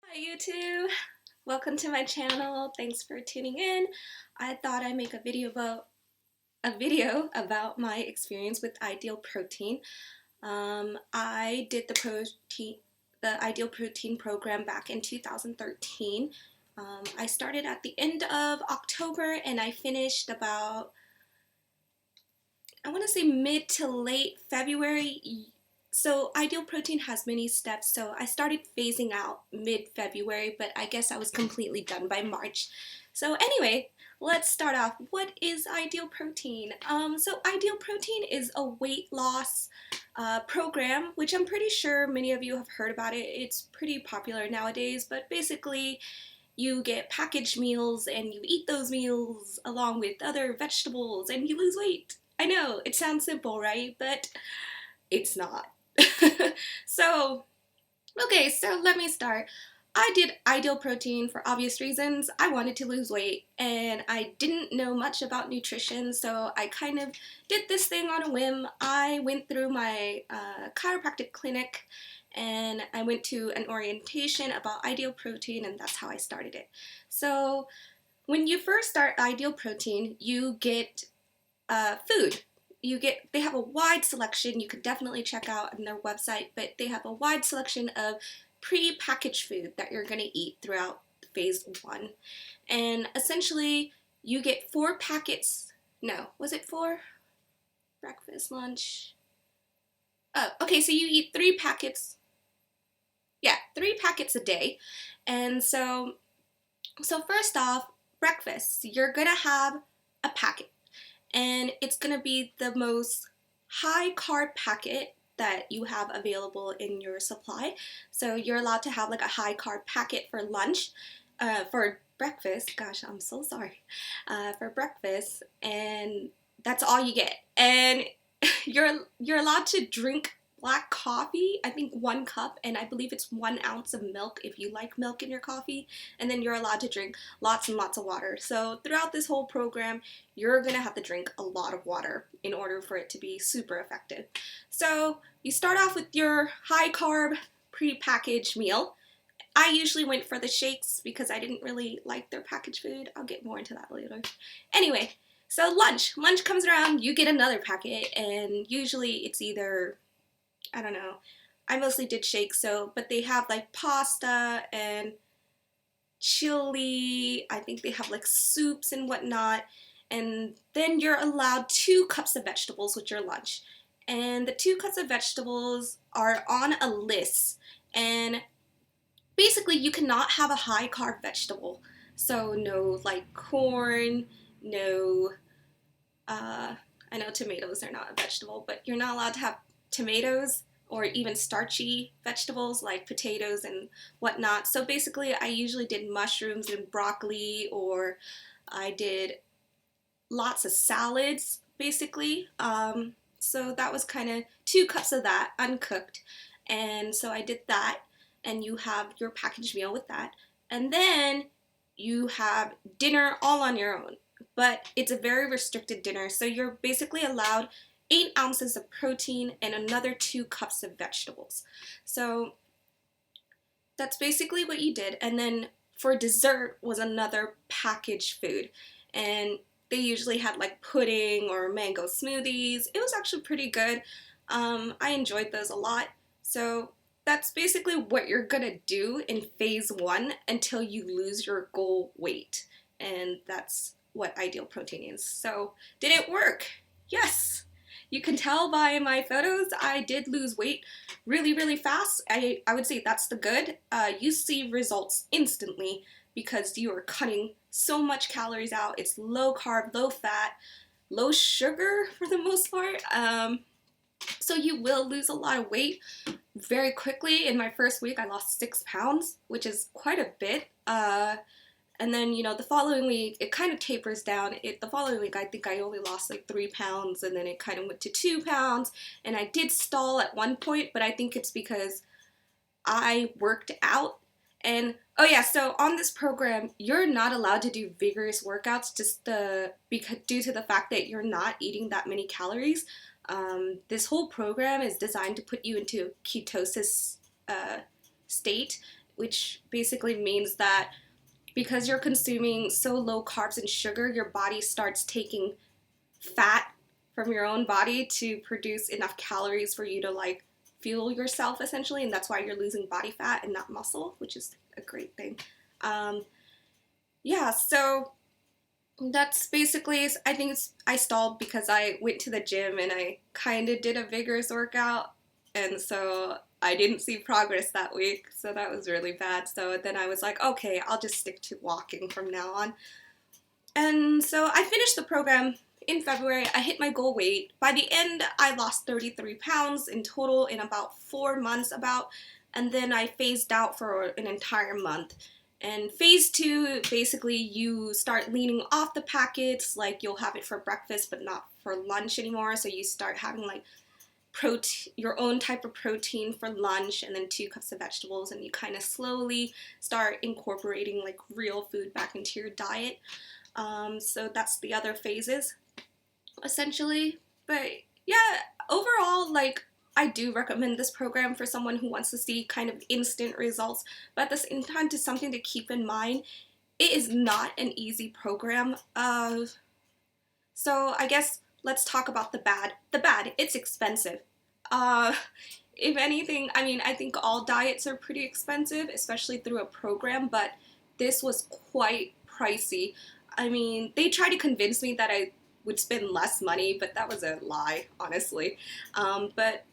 Hi YouTube! Welcome to my channel. Thanks for tuning in. I thought I'd make a video about my experience with Ideal Protein. I did the Ideal Protein program back in 2013. I started at the end of October and I finished about, I want to say mid to late February. So Ideal Protein has many steps, so I started phasing out mid-February, but I guess I was completely done by March. So anyway, let's start off. What is Ideal Protein? So Ideal Protein is a weight loss program, which I'm pretty sure many of you have heard about it. It's pretty popular nowadays, but basically you get packaged meals and you eat those meals along with other vegetables and you lose weight. I know, it sounds simple, right? But it's not. So, okay, so let me start. I did Ideal Protein for obvious reasons. I wanted to lose weight and I didn't know much about nutrition, so I kind of did this thing on a whim. I went through my chiropractic clinic and I went to an orientation about Ideal Protein, and that's how I started it. So when you first start Ideal Protein, you get food. They have a wide selection. You could definitely check out on their website, but they have a wide selection of pre-packaged food that you're going to eat throughout phase one. And essentially you get 4 packets. No, was it 4? Breakfast, lunch. Oh, okay, so you eat 3 packets. Yeah, 3 packets a day. And so first off, breakfast. You're going to have a packet, and it's going to be the most high carb packet that you have available in your supply. So you're allowed to have like a high carb packet for lunch, for breakfast. Gosh, I'm so sorry. For breakfast, and that's all you get. And you're allowed to drink black coffee, I think 1 cup, and I believe it's 1 ounce of milk if you like milk in your coffee, and then you're allowed to drink lots and lots of water. So throughout this whole program, you're gonna have to drink a lot of water in order for it to be super effective. So you start off with your high carb pre-packaged meal. I usually went for the shakes because I didn't really like their packaged food. I'll get more into that later. Anyway, so lunch comes around, you get another packet, and usually it's either, I don't know, I mostly did shakes, but they have like pasta and chili. I think they have like soups and whatnot. And then you're allowed 2 cups of vegetables with your lunch. And the 2 cups of vegetables are on a list. And basically you cannot have a high carb vegetable. So no like corn, no, I know tomatoes are not a vegetable, but you're not allowed to have tomatoes or even starchy vegetables like potatoes and whatnot. So basically I usually did mushrooms and broccoli, or I did lots of salads basically. So that was kind of 2 cups of that uncooked, and so I did that, and you have your packaged meal with that, and then you have dinner all on your own, but it's a very restricted dinner, so you're basically allowed 8 ounces of protein and another 2 cups of vegetables. So that's basically what you did. And then for dessert was another packaged food, and they usually had like pudding or mango smoothies. It was actually pretty good. I enjoyed those a lot. So that's basically what you're gonna do in phase one until you lose your goal weight, and that's what Ideal Protein is. So did it work? Yes. You can tell by my photos I did lose weight really, really fast. I would say that's the good. You see results instantly because you are cutting so much calories out. It's low carb, low fat, low sugar for the most part. So you will lose a lot of weight very quickly. In my first week, I lost 6 pounds, which is quite a bit. And then, the following week, it kind of tapers down. The following week, I think I only lost like 3 pounds, and then it kind of went to 2 pounds. And I did stall at one point, but I think it's because I worked out. And, oh yeah, so on this program, you're not allowed to do vigorous workouts because due to the fact that you're not eating that many calories. This whole program is designed to put you into ketosis state, which basically means that because you're consuming so low carbs and sugar, your body starts taking fat from your own body to produce enough calories for you to like fuel yourself essentially, and that's why you're losing body fat and not muscle, which is a great thing. Yeah, so that's basically, I think I stalled because I went to the gym and I kind of did a vigorous workout, and so I didn't see progress that week, so that was really bad. So then I was like, okay, I'll just stick to walking from now on. And so I finished the program in February. I hit my goal weight. By the end, I lost 33 pounds in total in about 4 months and then I phased out for an entire month. And phase 2, basically you start leaning off the packets, like you'll have it for breakfast but not for lunch anymore. So you start having like your own type of protein for lunch and then 2 cups of vegetables, and you kind of slowly start incorporating like real food back into your diet. So that's the other phases, essentially. But yeah, overall, like, I do recommend this program for someone who wants to see kind of instant results, but at the same time, just something to keep in mind, it is not an easy program. So I guess let's talk about the bad. The bad, it's expensive. If anything, I mean, I think all diets are pretty expensive, especially through a program, but this was quite pricey. I mean, they tried to convince me that I would spend less money, but that was a lie, honestly. But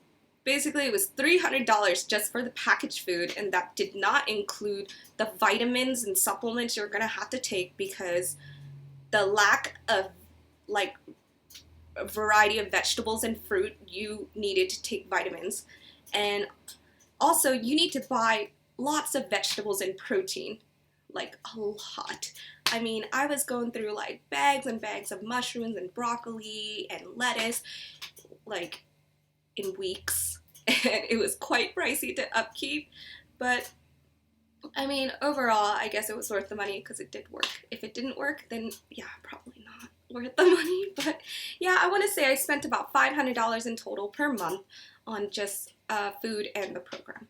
basically, it was $300 just for the packaged food, and that did not include the vitamins and supplements you're gonna have to take because the lack of like a variety of vegetables and fruit, you needed to take vitamins. And also, you need to buy lots of vegetables and protein, like a lot. I mean, I was going through like bags and bags of mushrooms and broccoli and lettuce, like in weeks, and it was quite pricey to upkeep, but I mean, overall, I guess it was worth the money because it did work. If it didn't work, then yeah, probably not worth the money, but yeah, I want to say I spent about $500 in total per month on just food and the program.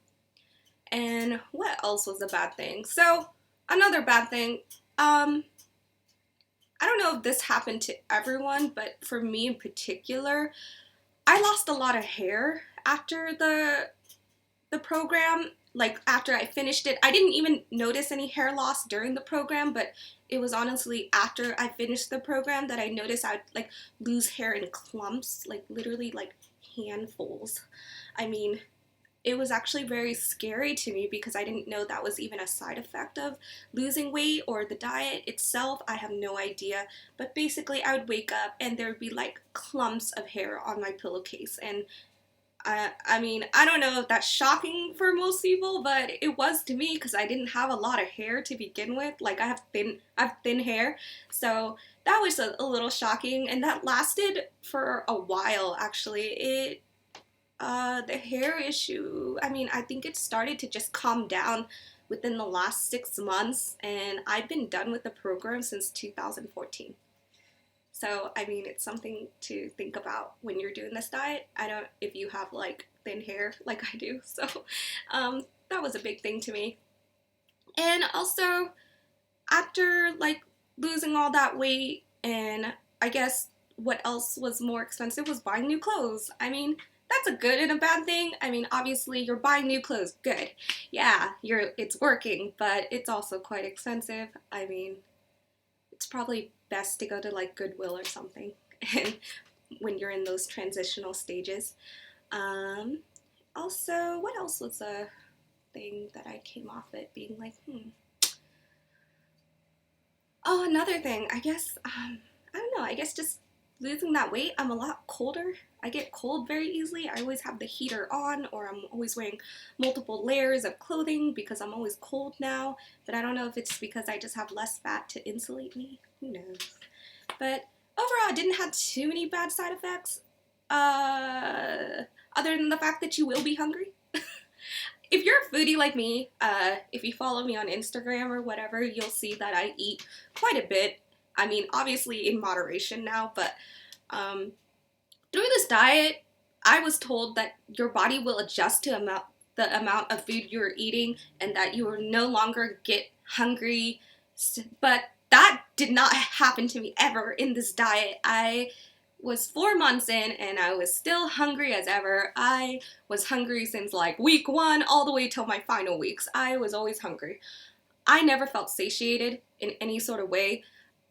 And what else was a bad thing? So, another bad thing, I don't know if this happened to everyone, but for me in particular, I lost a lot of hair after the program. Like after I finished it, I didn't even notice any hair loss during the program, but it was honestly after I finished the program that I noticed I'd like lose hair in clumps, like literally like handfuls. I mean, it was actually very scary to me because I didn't know that was even a side effect of losing weight or the diet itself. I have no idea. But basically, I would wake up and there would be like clumps of hair on my pillowcase. And I mean, I don't know if that's shocking for most people, but it was to me because I didn't have a lot of hair to begin with. Like I have thin hair. So that was a little shocking, and that lasted for a while actually. The hair issue, I mean, I think it started to just calm down within the last 6 months, and I've been done with the program since 2014. So, I mean, it's something to think about when you're doing this diet. I don't, if you have like thin hair like I do, so that was a big thing to me. And also, after like losing all that weight, and I guess what else was more expensive was buying new clothes. I mean, that's a good and a bad thing. I mean, obviously you're buying new clothes, good. Yeah, it's working, but it's also quite expensive. I mean, it's probably best to go to like Goodwill or something and when you're in those transitional stages. Also, what else was a thing that I came off it being like, Oh, another thing, I guess, I don't know, I guess just losing that weight, I'm a lot colder. I get cold very easily. I always have the heater on, or I'm always wearing multiple layers of clothing because I'm always cold now. But I don't know if it's because I just have less fat to insulate me. Who knows? But overall, I didn't have too many bad side effects. Other than the fact that you will be hungry. If you're a foodie like me, if you follow me on Instagram or whatever, you'll see that I eat quite a bit. I mean, obviously in moderation now, but through this diet, I was told that your body will adjust to the amount of food you were eating and that you would no longer get hungry. But that did not happen to me ever in this diet. I was 4 months in and I was still hungry as ever. I was hungry since like week 1 all the way till my final weeks. I was always hungry. I never felt satiated in any sort of way.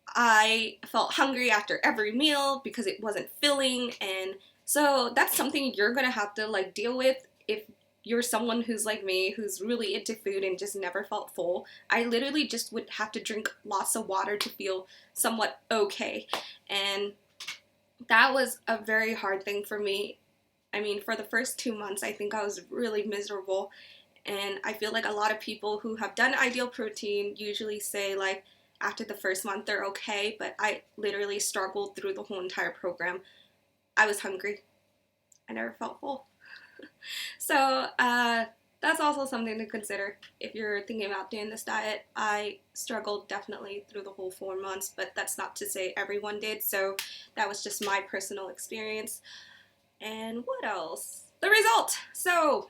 I felt hungry after every meal because it wasn't filling, and so that's something you're gonna have to like deal with if you're someone who's like me, who's really into food and just never felt full. I literally just would have to drink lots of water to feel somewhat okay, and that was a very hard thing for me. I mean, for the first 2 months, I think I was really miserable. And I feel like a lot of people who have done Ideal Protein usually say, like, after the first month, they're okay. But I literally struggled through the whole entire program. I was hungry. I never felt full. So, that's also something to consider if you're thinking about doing this diet. I struggled definitely through the whole 4 months, but that's not to say everyone did. So that was just my personal experience. And what else? The result. So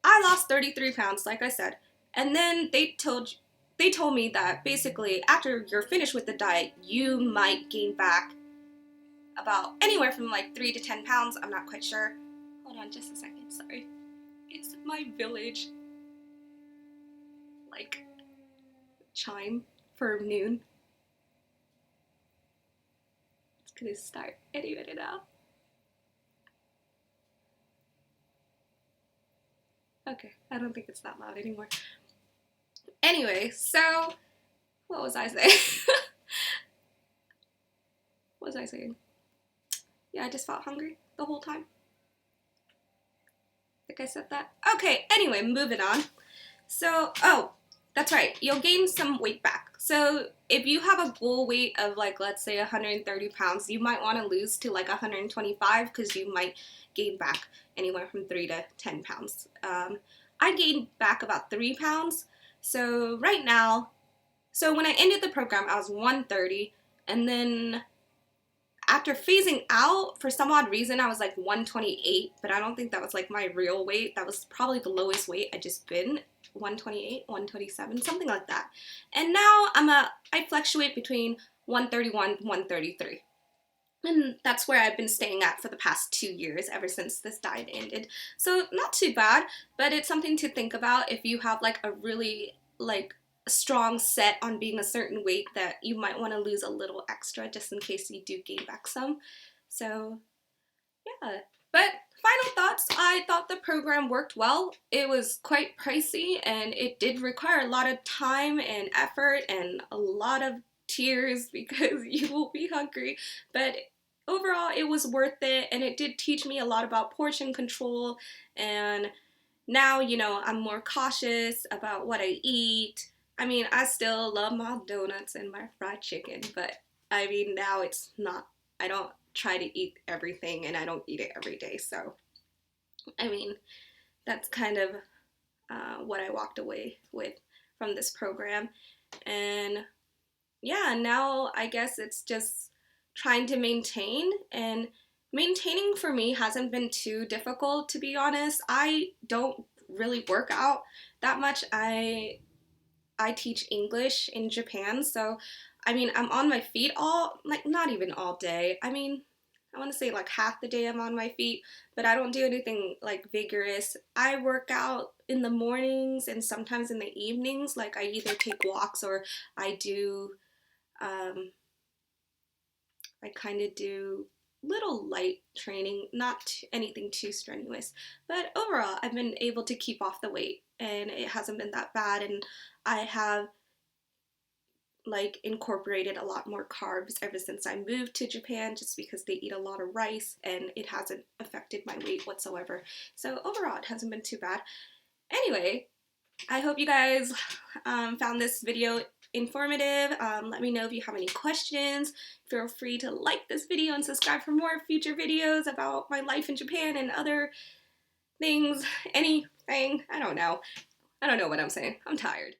I lost 33 pounds, like I said. And then they told me that basically after you're finished with the diet, you might gain back about anywhere from like 3 to 10 pounds. I'm not quite sure. Hold on just a second, sorry. It's my village, like, chime for noon. It's gonna start any minute now. Okay, I don't think it's that loud anymore. Anyway, so, what was I saying? What was I saying? Yeah, I just felt hungry the whole time. I think I said that. Okay, anyway, moving on. So, oh, that's right, you'll gain some weight back. So if you have a goal weight of like, let's say 130 pounds, you might want to lose to like 125 because you might gain back anywhere from 3 to 10 pounds. I gained back about 3 pounds. So right now, so when I ended the program, I was 130, and then after phasing out, for some odd reason, I was like 128, but I don't think that was like my real weight. That was probably the lowest weight I just been, 128, 127, something like that. And now I fluctuate between 131, 133. And that's where I've been staying at for the past 2 years, ever since this diet ended. So not too bad, but it's something to think about if you have like a really like strong set on being a certain weight, that you might want to lose a little extra just in case you do gain back some. So yeah, but final thoughts. I thought the program worked well. It was quite pricey and it did require a lot of time and effort and a lot of tears because you will be hungry, but overall it was worth it, and it did teach me a lot about portion control. And now, you know, I'm more cautious about what I eat. I mean, I still love my donuts and my fried chicken, but I mean, now it's not, I don't try to eat everything and I don't eat it every day. So, I mean, that's kind of what I walked away with from this program. And yeah, now I guess it's just trying to maintain, and maintaining for me hasn't been too difficult, to be honest. I don't really work out that much. I teach English in Japan, so I mean, I'm on my feet all, like, not even all day. I mean, I want to say like half the day I'm on my feet, but I don't do anything like vigorous. I work out in the mornings and sometimes in the evenings. Like, I either take walks or I do, I kind of do little light training, not anything too strenuous. But overall, I've been able to keep off the weight and it hasn't been that bad. And I have like incorporated a lot more carbs ever since I moved to Japan, just because they eat a lot of rice and it hasn't affected my weight whatsoever. So overall, it hasn't been too bad. Anyway, I hope you guys found this video informative. Let me know if you have any questions. Feel free to like this video and subscribe for more future videos about my life in Japan and other things, anything. I don't know what I'm saying. I'm tired.